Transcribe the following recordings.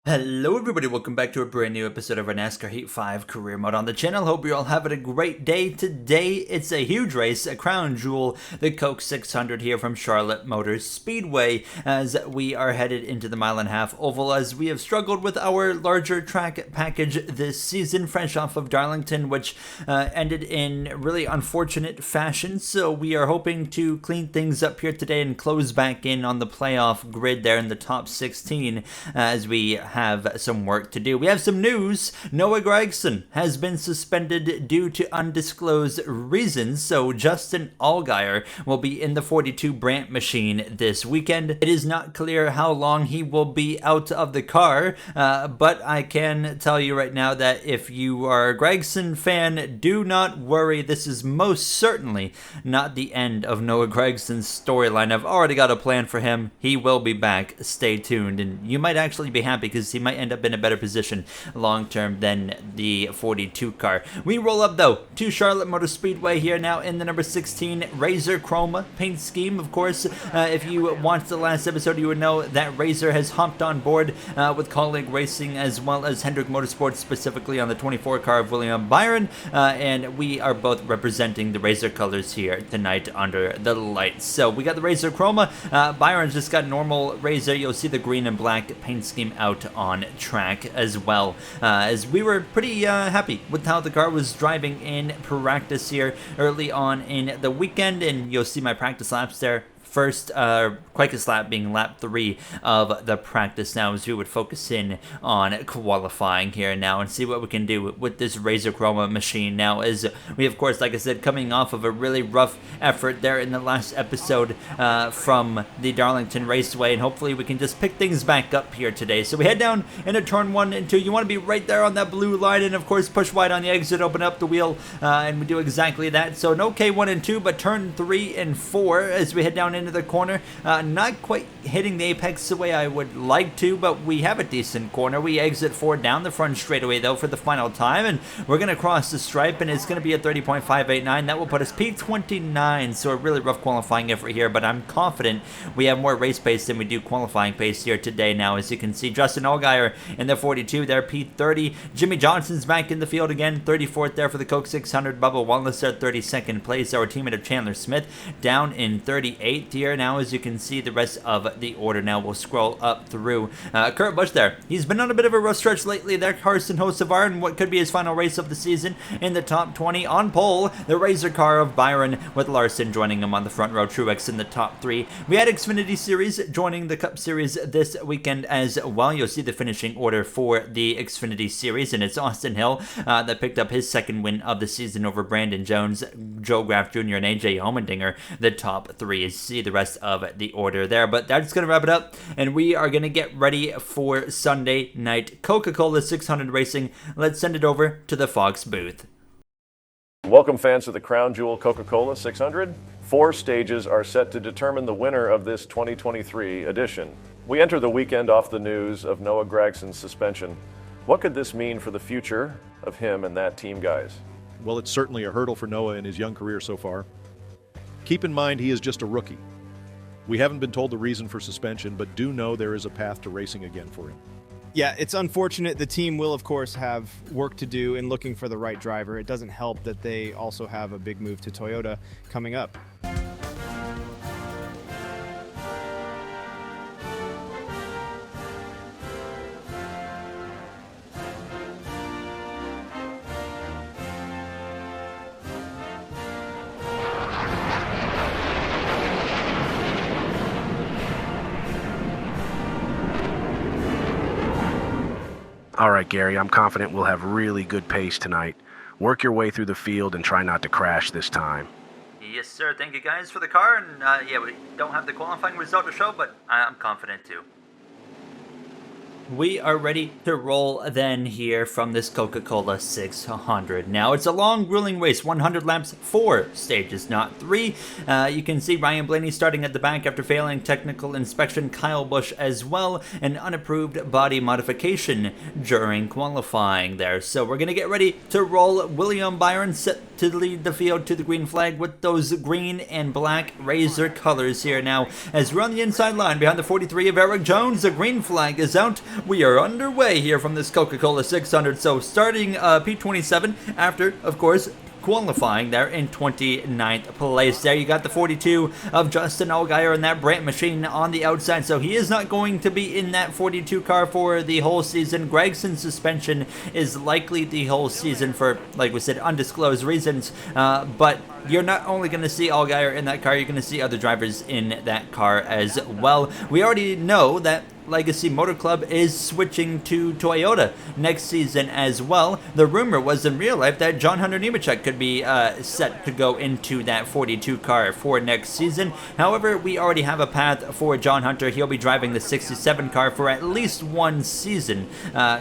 Hello everybody, welcome back to a brand new episode of our NASCAR Heat 5 career mode on the channel. Hope you're all having a great day. Today it's a huge race, a crown jewel, the Coke 600 here from Charlotte Motor Speedway as we are headed into the mile-and-a-half oval as we have struggled with our larger track package this season, fresh off of Darlington, which ended in really unfortunate fashion. So we are hoping to clean things up here today and close back in on the playoff grid there in the top 16 as we have some work to do. We have some news. Noah Gragson has been suspended due to undisclosed reasons, so Justin Allgaier will be in the 42 Brandt machine this weekend. It is not clear how long he will be out of the car, but I can tell you right now that if you are a Gragson fan, do not worry. This is most certainly not the end of Noah Gragson's storyline. I've already got a plan for him. He will be back. Stay tuned, and you might actually be happy because he might end up in a better position long term than the 42 car. We roll up though to Charlotte Motor Speedway here now in the number 16 Razor Chroma paint scheme. Of course, if you watched the last episode, you would know that Razor has hopped on board with Colleague Racing as well as Hendrick Motorsports, specifically on the 24 car of William Byron, and we are both representing the Razor colors here tonight under the lights. So we got the Razor Chroma. Byron's just got normal Razor. You'll see the green and black paint scheme out on track as well, as we were pretty happy with how the car was driving in practice here early on in the weekend, and you'll see my practice laps there. First, quickest lap being lap 3 of the practice now, as we would focus in on qualifying here now and see what we can do with this Razor Chroma machine now, as we, of course, like I said, coming off of a really rough effort there in the last episode from the Darlington Raceway, and hopefully we can just pick things back up here today. So we head down into turn 1 and 2. You want to be right there on that blue line, and of course push wide on the exit, open up the wheel, and we do exactly that. So no K1 and 2, but turn 3 and 4 as we head down into the corner. Not quite hitting the apex the way I would like to, but we have a decent corner. We exit 4 down the front straightaway though for the final time, and we're going to cross the stripe, and it's going to be a 30.589. That will put us P29, so a really rough qualifying effort here, but I'm confident we have more race pace than we do qualifying pace here today now. As you can see, Justin Allgaier in the 42 there, P30. Jimmy Johnson's back in the field again, 34th there for the Coke 600. Bubba Wallace there, 32nd place. Our teammate of Chandler Smith down in 38th here now. As you can see, the rest of the order now will scroll up through. Kurt Busch there, he's been on a bit of a rough stretch lately there. Carson Hocevar in what could be his final race of the season in the top 20. On pole, the Razor car of Byron, with Larson joining him on the front row. Truex in the top 3. We had Xfinity Series joining the Cup Series this weekend as well. You'll see the finishing order for the Xfinity Series, and it's Austin Hill that picked up his second win of the season over Brandon Jones, Joe Graff Jr., and AJ Allmendinger, the top 3. You see the rest of the order there, but that's going to wrap it up, and we are going to get ready for Sunday night Coca Cola 600 racing. Let's send it over to the Fox booth. Welcome, fans, to the Crown Jewel Coca Cola 600. 4 stages are set to determine the winner of this 2023 edition. We enter the weekend off the news of Noah Gragson's suspension. What could this mean for the future of him and that team, guys? Well, it's certainly a hurdle for Noah in his young career so far. Keep in mind he is just a rookie. We haven't been told the reason for suspension, but do know there is a path to racing again for him. Yeah, it's unfortunate. The team will, of course, have work to do in looking for the right driver. It doesn't help that they also have a big move to Toyota coming up. All right, Gary, I'm confident we'll have really good pace tonight. Work your way through the field and try not to crash this time. Yes, sir. Thank you guys for the car, and yeah, we don't have the qualifying result to show, but I'm confident too. We are ready to roll then here from this Coca Cola 600. Now, it's a long, grueling race, 100 laps, 4 stages, not 3. You can see Ryan Blaney starting at the back after failing technical inspection. Kyle Busch as well, an unapproved body modification during qualifying there. So we're going to get ready to roll. William Byron set to lead the field to the green flag with those green and black Razor colors here now. As we're on the inside line behind the 43 of Eric Jones, the green flag is out. we are underway here from this Coca Cola 600. So starting P27 after, of course, qualifying there in 29th place. There you got the 42 of Justin Allgaier and that Brant machine on the outside, so he is not going to be in that 42 car for the whole season. Gragson's suspension is likely the whole season for, like we said, undisclosed reasons, but you're not only going to see Allgaier in that car, you're going to see other drivers in that car as well. We already know that Legacy Motor Club is switching to Toyota next season as well. The rumor was in real life that John Hunter Nemechek could be set to go into that 42 car for next season. However, we already have a path for John Hunter. He'll be driving the 67 car for at least one season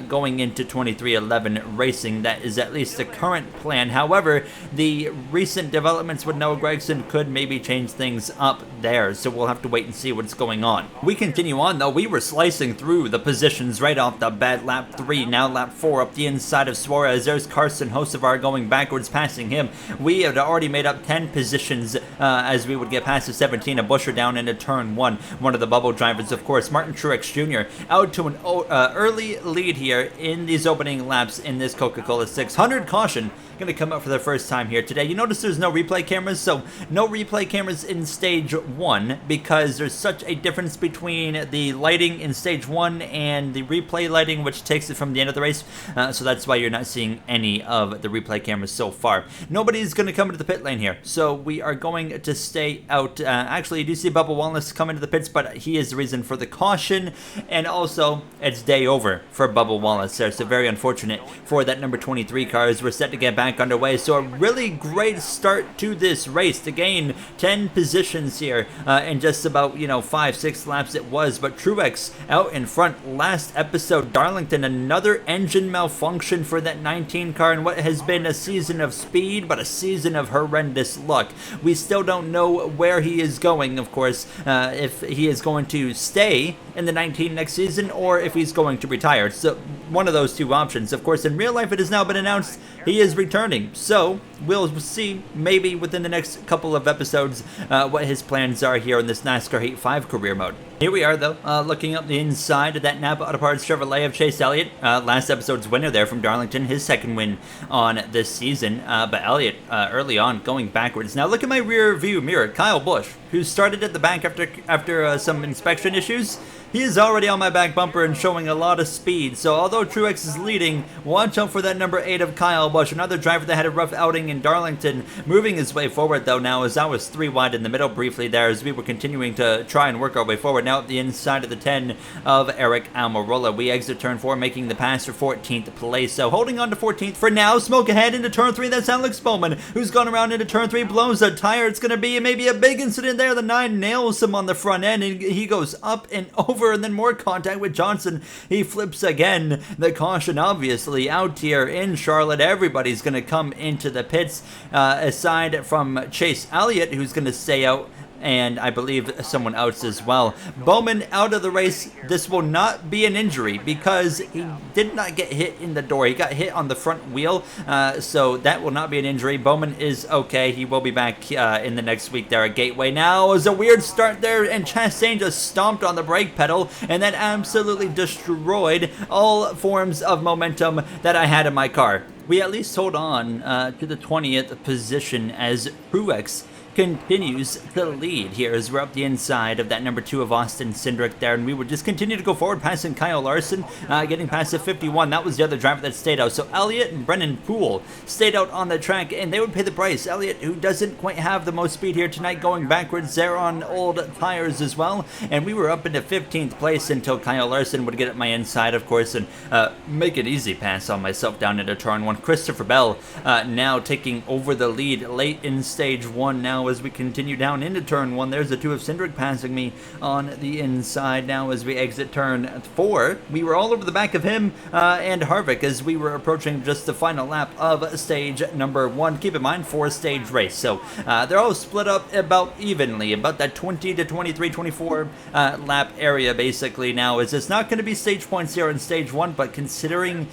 going into 2311 racing. That is at least the current plan. However, the recent developments with Noah Gragson could maybe change things up there, so we'll have to wait and see what's going on. We continue on though. We were slicing through the positions right off the bat. Lap 3, now lap 4 up the inside of Suarez. There's Carson Hocevar going backwards, passing him. We had already made up 10 positions as we would get past the 17, a Busher down into turn 1. One of the bubble drivers, of course, Martin Truex Jr. out to an early lead here in these opening laps in this Coca-Cola 600. Caution going to come up for the first time here today. You notice there's no replay cameras, so no replay cameras in stage 1 because there's such a difference between the lighting in stage 1 and the replay lighting, which takes it from the end of the race, so that's why you're not seeing any of the replay cameras so far. Nobody's going to come into the pit lane here, so we are going to stay out. Actually, you do see Bubba Wallace come into the pits, but he is the reason for the caution, and also it's day over for Bubba Wallace there, so very unfortunate for that number 23 car as we're set to get back underway. So a really great start to this race to gain 10 positions here in just about 5-6 laps it was, but Truex out in front. Last episode, Darlington, another engine malfunction for that 19 car in what has been a season of speed but a season of horrendous luck. We still don't know where he is going, of course, if he is going to stay in the 19 next season or if he's going to retire. So one of those two options. Of course, in real life it has now been announced he is returning, so we'll see maybe within the next couple of episodes what his plans are here in this NASCAR Heat 5 career mode. Here we are though, looking up the inside of that Napa Auto Parts Chevrolet of Chase Elliott, last episode's winner there from Darlington, his second win on this season, but Elliott early on going backwards. Now look at my rear view mirror, Kyle Busch, who started at the back after some inspection issues. He is already on my back bumper and showing a lot of speed, so although Truex is leading, watch out for that number 8 of Kyle Busch, another driver that had a rough outing in Darlington, moving his way forward though now as I was 3 wide in the middle briefly there as we were continuing to try and work our way forward. Now at the inside of the 10 of Eric Almirola, we exit turn 4, making the pass for 14th place, so holding on to 14th for now. Smoke ahead into turn 3, that's Alex Bowman, who's gone around into turn 3, blows a tire. It's going to be maybe a big incident there. The 9 nails him on the front end and he goes up and over, and then more contact with Johnson. He flips again. The caution obviously out here in Charlotte. Everybody's going to come into the pits aside from Chase Elliott, who's going to stay out, and I believe someone else as well. Bowman out of the race. This will not be an injury because he did not get hit in the door. He got hit on the front wheel, so that will not be an injury. Bowman is okay. He will be back in the next week there at Gateway. Now is a weird start there, and Chastain just stomped on the brake pedal, and that absolutely destroyed all forms of momentum that I had in my car. We at least hold on to the 20th position as Truex continues to lead here as we're up the inside of that number 2 of Austin Cindric there, and we would just continue to go forward, passing Kyle Larson, getting past the 51. That was the other driver that stayed out. So Elliott and Brennan Poole stayed out on the track, and they would pay the price. Elliott, who doesn't quite have the most speed here tonight, going backwards there on old tires as well, and we were up into 15th place until Kyle Larson would get at my inside, of course, and make an easy pass on myself down into turn 1. Christopher Bell now taking over the lead late in stage 1 now as we continue down into turn 1. There's the 2 of Cindric passing me on the inside now as we exit turn 4. We were all over the back of him and Harvick as we were approaching just the final lap of stage number 1. Keep in mind, 4-stage race, so they're all split up about evenly, about that 20 to 23, 24 lap area basically now, as it's not going to be stage points here in stage 1, but considering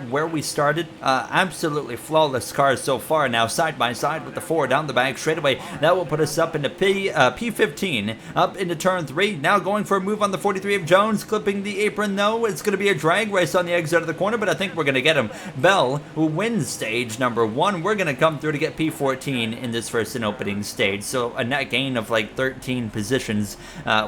where we started, absolutely flawless cars so far now, side by side with the 4 down the back straightaway. That will put us up into P15, up into turn 3. Now going for a move on the 43 of Jones, clipping the apron though. It's going to be a drag race on the exit of the corner, but I think we're going to get him. Bell, who wins stage number 1, we're going to come through to get P14 in this first and opening stage. So a net gain of like 13 positions.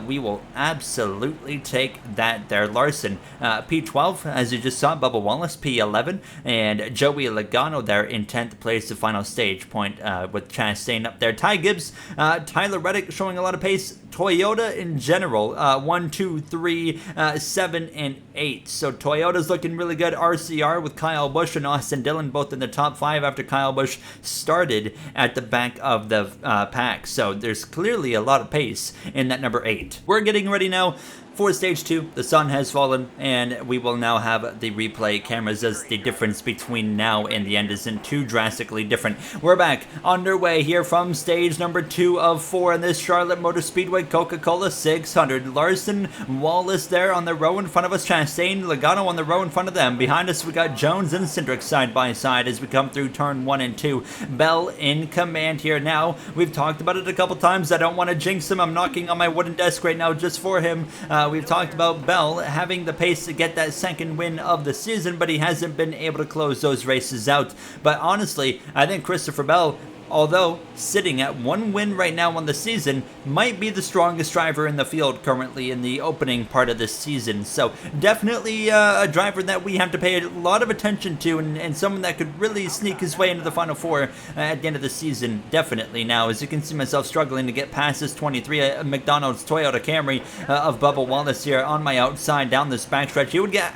We will absolutely take that there. Larson, P12, as you just saw, Bubba Wallace, P11, and Joey Logano there in 10th place, the final stage point with Chastain up there. Ty Gibbs, Tyler Reddick showing a lot of pace. Toyota in general, 1, 2, 3, 7, and 8. So Toyota's looking really good. RCR with Kyle Busch and Austin Dillon both in the top 5 after Kyle Busch started at the back of the pack. So there's clearly a lot of pace in that number 8. We're getting ready now for stage 2. The sun has fallen, and we will now have the replay cameras, as the difference between now and the end isn't too drastically different. We're back underway here from stage number 2 of 4 in this Charlotte Motor Speedway Coca Cola 600. Larson, Wallace there on the row in front of us. Chastain, Logano on the row in front of them. Behind us we got Jones and Cindric side by side as we come through turn 1 and 2. Bell in command here now. We've talked about it a couple times. I don't want to jinx him. I'm knocking on my wooden desk right now just for him. We've talked about Bell having the pace to get that second win of the season, but he hasn't been able to close those races out. But honestly, I think Christopher Bell, although sitting at 1 win right now on the season, might be the strongest driver in the field currently in the opening part of this season. So definitely a driver that we have to pay a lot of attention to, and someone that could really sneak his way into the Final Four at the end of the season. Definitely now, as you can see myself struggling to get past this 23 McDonald's Toyota Camry of Bubba Wallace here on my outside down this backstretch. He would get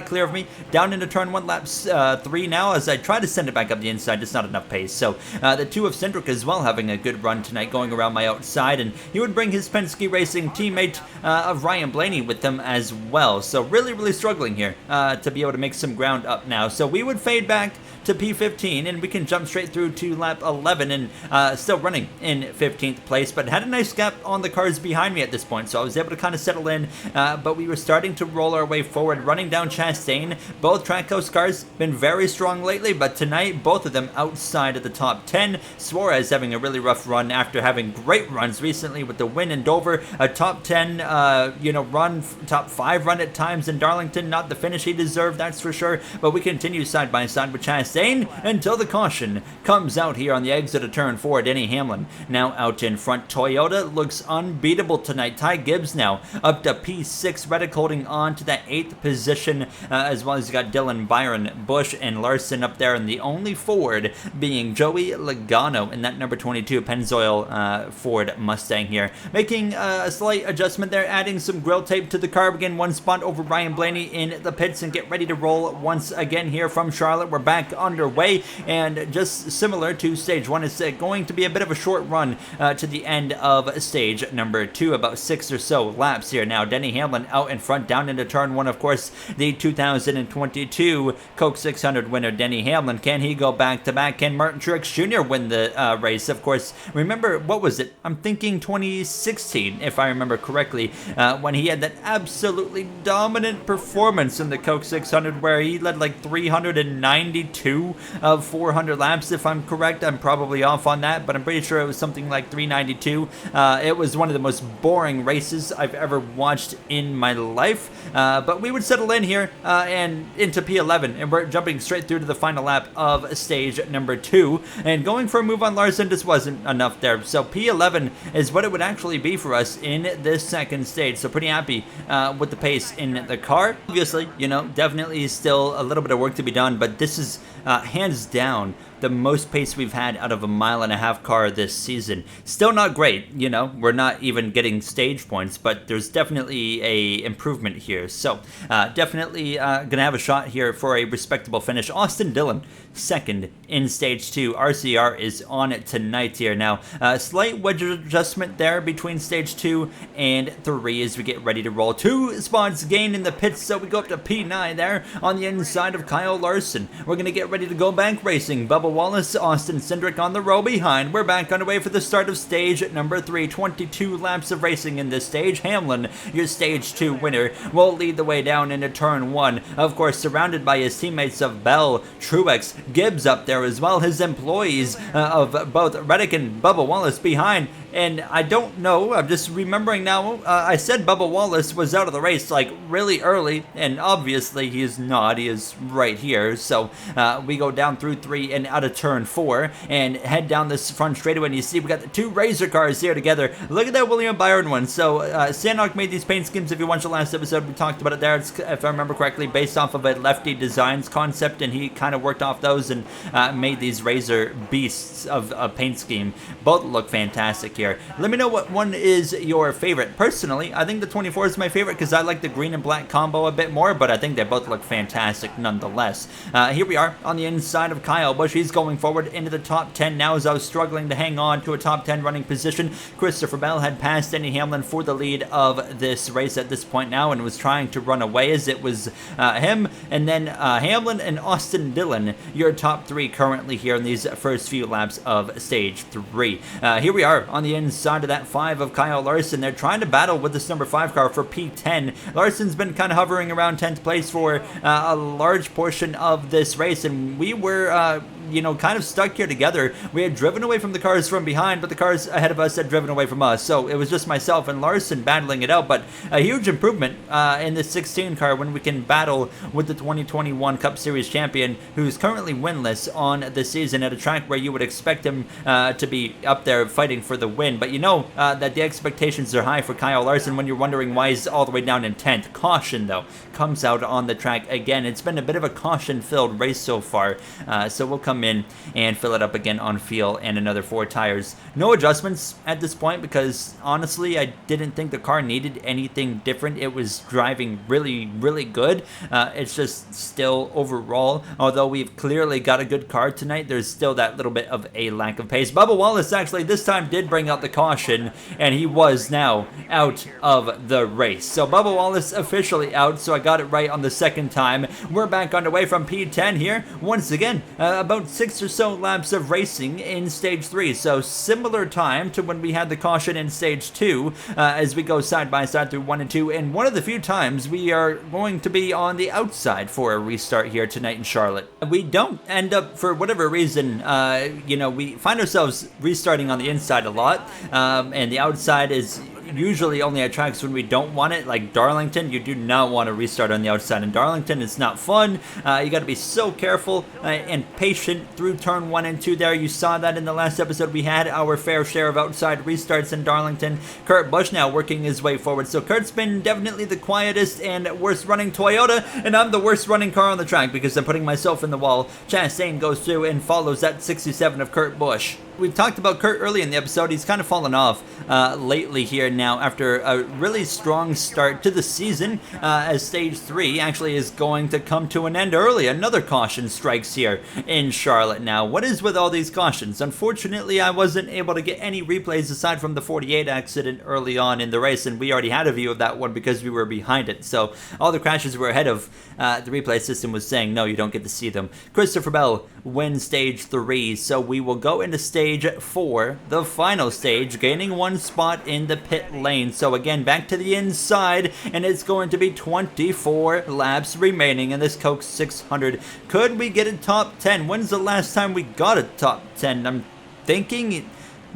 clear of me down into turn 1 laps 3 now as I try to send it back up the inside. Just not enough pace. So the 2 of Cindric as well having a good run tonight going around my outside, and he would bring his Penske Racing teammate of Ryan Blaney with them as well. So really struggling here to be able to make some ground up now. So we would fade back to P15 and we can jump straight through to lap 11 and still running in 15th place, but had a nice gap on the cars behind me at this point, so I was able to kind of settle in, but we were starting to roll our way forward, running down Chastain. Both Trackhouse cars been very strong lately, but tonight both of them outside of the top 10. Suarez having a really rough run after having great runs recently with the win in Dover, a top 10 run, top 5 run at times in Darlington. Not the finish he deserved, that's for sure, but we continue side by side with Chastain until the caution comes out here on the exit of turn 4. Denny Hamlin now out in front. Toyota looks unbeatable tonight. Ty Gibbs now up to P6. Reddick holding on to that 8th position, as well as you got Dylan, Byron, Busch, and Larson up there, and the only Ford being Joey Logano in that number 22 Pennzoil Ford Mustang here. Making a slight adjustment there, adding some grill tape to the car. Again, 1 spot over Ryan Blaney in the pits, and get ready to roll once again here from Charlotte. We're back underway, and just similar to stage 1, it's going to be a bit of a short run to the end of stage number 2, about 6 or so laps here now. Denny Hamlin out in front down into turn 1. Of course, the 2022 Coke 600 winner Denny Hamlin. Can he go back to back? Can Martin Truex Jr. win the race? Of course, remember, what was it? I'm thinking 2016, if I remember correctly, when he had that absolutely dominant performance in the Coke 600 where he led like 392 of 400 laps, if I'm correct. I'm probably off on that, but I'm pretty sure it was something like 392. It was one of the most boring races I've ever watched in my life, but we would settle in here and into P11, and we're jumping straight through to the final lap of stage number 2, and going for a move on Larson just wasn't enough there. So P11 is what it would actually be for us in this second stage, so pretty happy with the pace in the car. Obviously, definitely still a little bit of work to be done, but this is hands down the most pace we've had out of a 1.5-mile car this season. Still not great, we're not even getting stage points, but there's definitely a improvement here. So definitely gonna have a shot here for a respectable finish. Austin Dillon, 2nd in stage 2. RCR is on it tonight here now. Slight wedge adjustment there between stage 2 and 3 as we get ready to roll. 2 spots gained in the pits, so we go up to P9 there on the inside of Kyle Larson. We're gonna get ready to go bank racing. Bubba Bubba Wallace, Austin Cindric on the row behind. We're back underway for the start of stage number 3. 22 laps of racing in this stage. Hamlin, your stage 2 winner, will lead the way down into turn 1. Of course, surrounded by his teammates of Bell, Truex, Gibbs up there as well. His employees of both Reddick and Bubba Wallace behind. And I don't know, I'm just remembering now, I said Bubba Wallace was out of the race like really early, and obviously he is not, he is right here. So we go down through 3 and out of turn 4 and head down this front straightaway, and you see we got the 2 Razor cars here together. Look at that William Byron one. So Sandock made these paint schemes. If you watched the last episode, we talked about it there. It's, if I remember correctly, based off of a Lefty Designs concept, and he kind of worked off those and made these Razor beasts of a paint scheme. Both look fantastic here. Let me know what one is your favorite. Personally, I think the 24 is my favorite because I like the green and black combo a bit more, but I think they both look fantastic nonetheless. Here we are on the inside of Kyle Busch. He's going forward into the top 10 now as I was struggling to hang on to a top 10 running position. Christopher Bell had passed Denny Hamlin for the lead of this race at this point now and was trying to run away as it was him and then Hamlin and Austin Dillon, your top 3 currently here in these first few laps of stage 3. Here we are on the inside of that 5 of Kyle Larson. They're trying to battle with this number 5 car for P10. Larson's been kind of hovering around 10th place for a large portion of this race, and we were kind of stuck here together. We had driven away from the cars from behind, but the cars ahead of us had driven away from us. So it was just myself and Larson battling it out, but a huge improvement in the 16 car when we can battle with the 2021 Cup Series champion, who's currently winless on the season at a track where you would expect him to be up there fighting for the win. But you know that the expectations are high for Kyle Larson when you're wondering why he's all the way down in 10th. Caution, though, comes out on the track again. It's been a bit of a caution-filled race so far, so we'll come in and fill it up again on fuel and another 4 tires. No adjustments at this point because honestly I didn't think the car needed anything different. It was driving really, really good. It's just still overall, although we've clearly got a good car tonight, there's still that little bit of a lack of pace. Bubba Wallace actually this time did bring out the caution, and he was now out of the race. So Bubba Wallace officially out, so I got it right on the second time. We're back underway from P10 here once again, about 6 or so laps of racing in stage 3, so similar time to when we had the caution in stage 2 as we go side by side through 1 and 2, and one of the few times we are going to be on the outside for a restart here tonight in Charlotte. We don't end up, for whatever reason, we find ourselves restarting on the inside a lot, and the outside is usually only at tracks when we don't want it, like Darlington. You do not want to restart on the outside in Darlington. It's not fun. You got to be so careful and patient through turn 1 and 2 there. You saw that in the last episode. We had our fair share of outside restarts in Darlington. Kurt Busch now working his way forward. So Kurt's been definitely the quietest and worst running Toyota, and I'm the worst running car on the track because I'm putting myself in the wall. Chastain goes through and follows that 67 of Kurt Busch. We've talked about Kurt early in the episode. He's kind of fallen off lately here now after a really strong start to the season as stage 3 actually is going to come to an end early. Another caution strikes here in Charlotte now. What is with all these cautions? Unfortunately, I wasn't able to get any replays aside from the 48 accident early on in the race, and we already had a view of that one because we were behind it. So all the crashes were ahead of the replay system was saying, no, you don't get to see them. Christopher Bell wins stage 3, so we will go into stage 4, the final stage, gaining 1 spot in the pit lane. So again, back to the inside, and it's going to be 24 laps remaining in this Coke 600. Could we get a top 10? When's the last time we got a top 10? I'm thinking,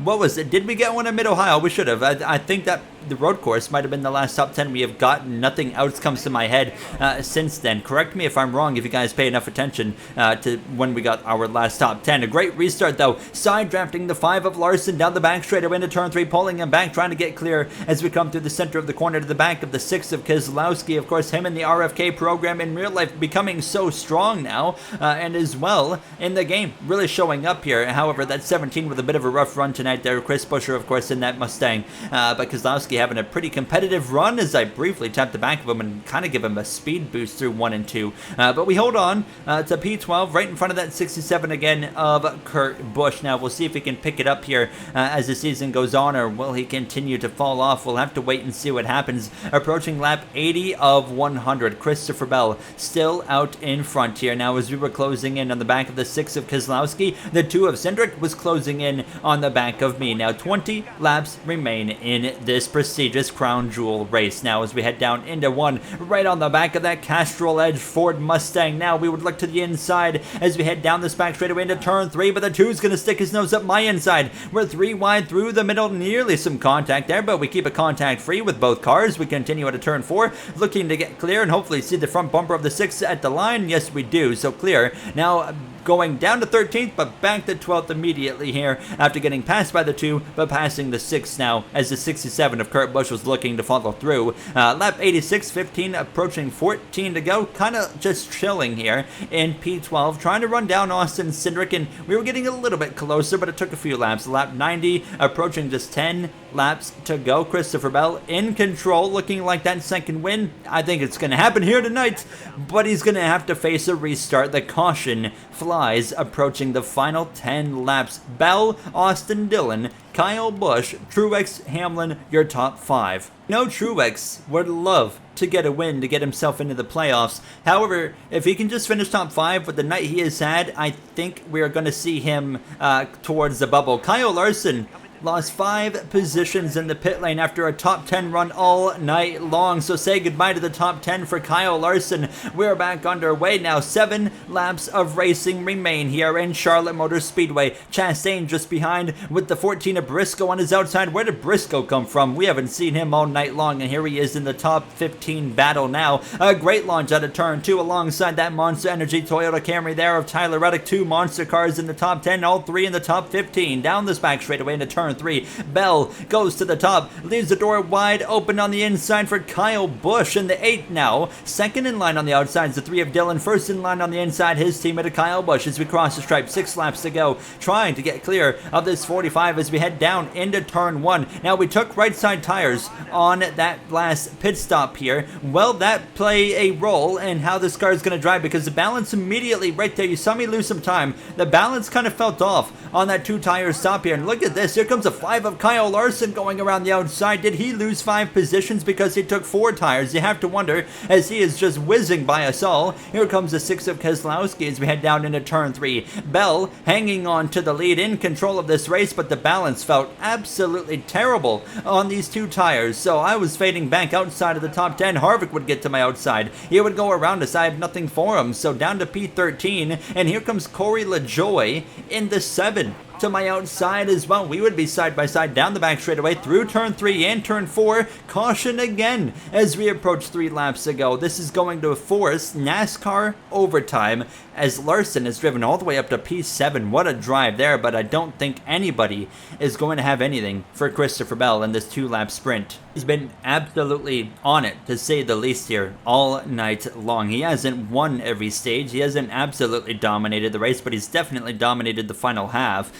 what was it? Did we get one in Mid-Ohio? We should have. I think that the road course might have been the last top 10 we have gotten. Nothing else comes to my head since then. Correct me if I'm wrong if you guys pay enough attention to when we got our last top 10. A great restart though. Side drafting the 5 of Larson down the back straightaway into turn 3, pulling him back, trying to get clear as we come through the center of the corner to the back of the 6 of Keselowski. Of course, him in the RFK program in real life becoming so strong now, and as well in the game really showing up here. However, that 17 with a bit of a rough run tonight there. Chris Buescher, of course, in that Mustang, but Keselowski Keselowski having a pretty competitive run as I briefly tap the back of him and kind of give him a speed boost through 1 and 2. But we hold on to P12 right in front of that 67 again of Kurt Busch. Now we'll see if he can pick it up here as the season goes on, or will he continue to fall off? We'll have to wait and see what happens. Approaching lap 80 of 100. Christopher Bell still out in front here. Now as we were closing in on the back of the 6 of Keselowski, the 2 of Cindric was closing in on the back of me. Now 20 laps remain in this prestigious Crown Jewel race. Now as we head down into 1, right on the back of that Castrol Edge Ford Mustang. Now we would look to the inside as we head down this back straightaway into turn 3, but the 2's going to stick his nose up my inside. We're 3 wide through the middle, nearly some contact there, but we keep it contact free with both cars. We continue at a turn 4, looking to get clear and hopefully see the front bumper of the 6 at the line. Yes, we do, so clear. Now going down to 13th, but back to 12th immediately here after getting passed by the 2, but passing the 6 now as the 67 of Kurt Busch was looking to follow through. Lap 86, 15, approaching 14 to go, kind of just chilling here in P12, trying to run down Austin Cindric, and we were getting a little bit closer, but it took a few laps. Lap 90, approaching just 10 laps to go. Christopher Bell in control, looking like that second win. I think it's going to happen here tonight, but he's going to have to face a restart. The caution flies approaching the final 10 laps. Bell, Austin Dillon, Kyle Busch, Truex, Hamlin, your top 5. No, Truex would love to get a win to get himself into the playoffs. However, if he can just finish top 5 with the night he has had, I think we're going to see him towards the bubble. Kyle Larson lost 5 positions in the pit lane after a top 10 run all night long. So say goodbye to the top 10 for Kyle Larson. We're back underway now. 7 laps of racing remain here in Charlotte Motor Speedway. Chastain just behind with the 14 of Briscoe on his outside. Where did Briscoe come from? We haven't seen him all night long, and here he is in the top 15 battle now. A great launch out of turn 2 alongside that Monster Energy Toyota Camry there of Tyler Reddick. 2 monster cars in the top 10, all 3 in the top 15. Down this back straightaway into turn 3. Bell goes to the top, leaves the door wide open on the inside for Kyle Busch in the 8 now. Second in line on the outside is the 3 of Dillon. First in line on the inside, his teammate Kyle Busch as we cross the stripe. 6 laps to go, trying to get clear of this 45 as we head down into turn 1. Now we took right side tires on that last pit stop here. Will that play a role in how this car is going to drive? Because the balance immediately right there, you saw me lose some time. The balance kind of felt off on that 2 tire stop here. And look at this, here comes a 5 of Kyle Larson going around the outside. Did he lose 5 positions because he took 4 tires? You have to wonder, as he is just whizzing by us all. Here comes the 6 of Keselowski as we head down into turn 3. Bell hanging on to the lead, in control of this race, but the balance felt absolutely terrible on these 2 tires. So I was fading back outside of the top 10. Harvick would get to my outside. He would go around us. I had nothing for him. So down to P13, and here comes Corey LaJoie in the 7 to my outside as well. We would be side by side down the back straightaway through turn 3 and turn 4. Caution again as we approach 3 laps to go. This is going to force NASCAR overtime as Larson is driven all the way up to P7. What a drive there, but I don't think anybody is going to have anything for Christopher Bell in this 2-lap sprint. He's been absolutely on it, to say the least here, all night long. He hasn't won every stage. He hasn't absolutely dominated the race, but he's definitely dominated the final half.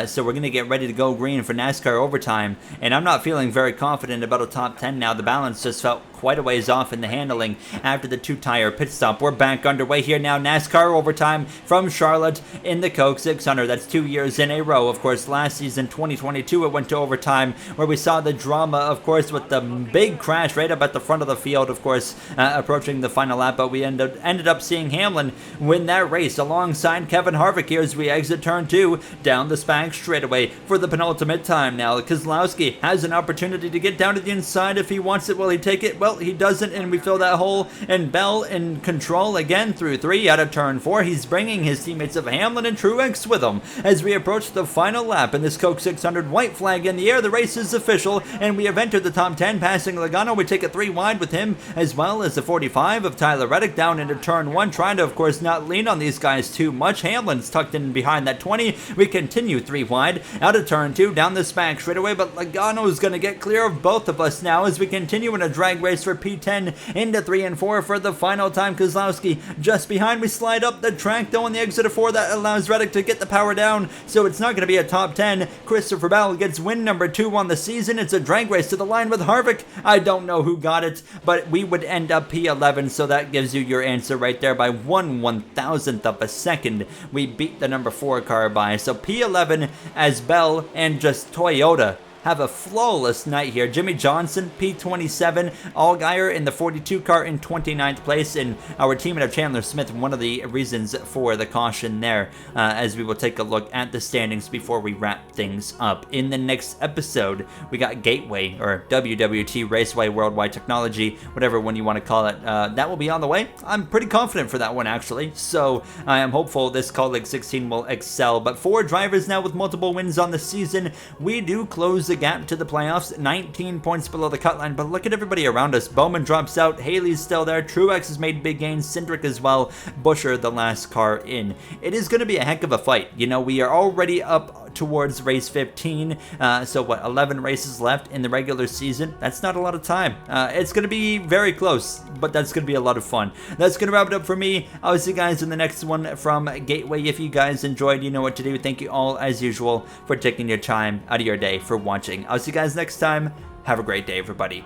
So we're going to get ready to go green for NASCAR overtime, and I'm not feeling very confident about a top 10 now. The balance just felt quite a ways off in the handling after the 2-tire pit stop. We're back underway here now. NASCAR overtime from Charlotte in the Coke 600. That's 2 years in a row. Of course, last season, 2022, it went to overtime where we saw the drama, of course, with the big crash right up at the front of the field, of course, approaching the final lap. But we ended up seeing Hamlin win that race alongside Kevin Harvick here as we exit turn 2 down the back straightaway for the penultimate time now. Keselowski has an opportunity to get down to the inside if he wants it. Will he take it? Well, he doesn't, and we fill that hole. And Bell in control again through 3 out of turn 4. He's bringing his teammates of Hamlin and Truex with him as we approach the final lap in this Coke 600. White flag in the air. The race is official, and we have entered the top 10, passing Logano. We take it 3 wide with him, as well as the 45 of Tyler Reddick down into turn 1, trying to, of course, not lean on these guys too much. Hamlin's tucked in behind that 20. We continue 3 wide out of turn 2 down this back straightaway, but Logano's going to get clear of both of us now as we continue in a drag race race for P10 into 3 and 4 for the final time. Kozlowski just behind. We slide up the track though on the exit of 4. That allows Reddick to get the power down, so it's not going to be a top 10. Christopher Bell gets win number 2 on the season. It's a drag race to the line with Harvick. I don't know who got it, but we would end up P11, so that gives you your answer right there. By 1/1000th of a second, we beat the number 4 car by. So P11 as Bell and just Toyota have a flawless night here. Jimmy Johnson, P27. Allgaier in the 42 car in 29th place. And our teammate of Chandler Smith, one of the reasons for the caution there, as we will take a look at the standings before we wrap things up. In the next episode, we got Gateway, or WWT Raceway Worldwide Technology, whatever one you want to call it. That will be on the way. I'm pretty confident for that one, actually. So I am hopeful this Call League 16 will excel. But 4 drivers now with multiple wins on the season. We do close the gap to the playoffs, 19 points below the cut line, but look at everybody around us. Bowman drops out, Haley's still there, Truex has made big gains, Cindric as well, Buescher the last car in. It is going to be a heck of a fight. You know, we are already up towards race 15, so what, 11 races left in the regular season? That's not a lot of time. It's going to be very close, but that's going to be a lot of fun. That's going to wrap it up for me. I'll see you guys in the next one from Gateway. If you guys enjoyed, you know what to do. Thank you all, as usual, for taking your time out of your day for watching. I'll see you guys next time. Have a great day, everybody.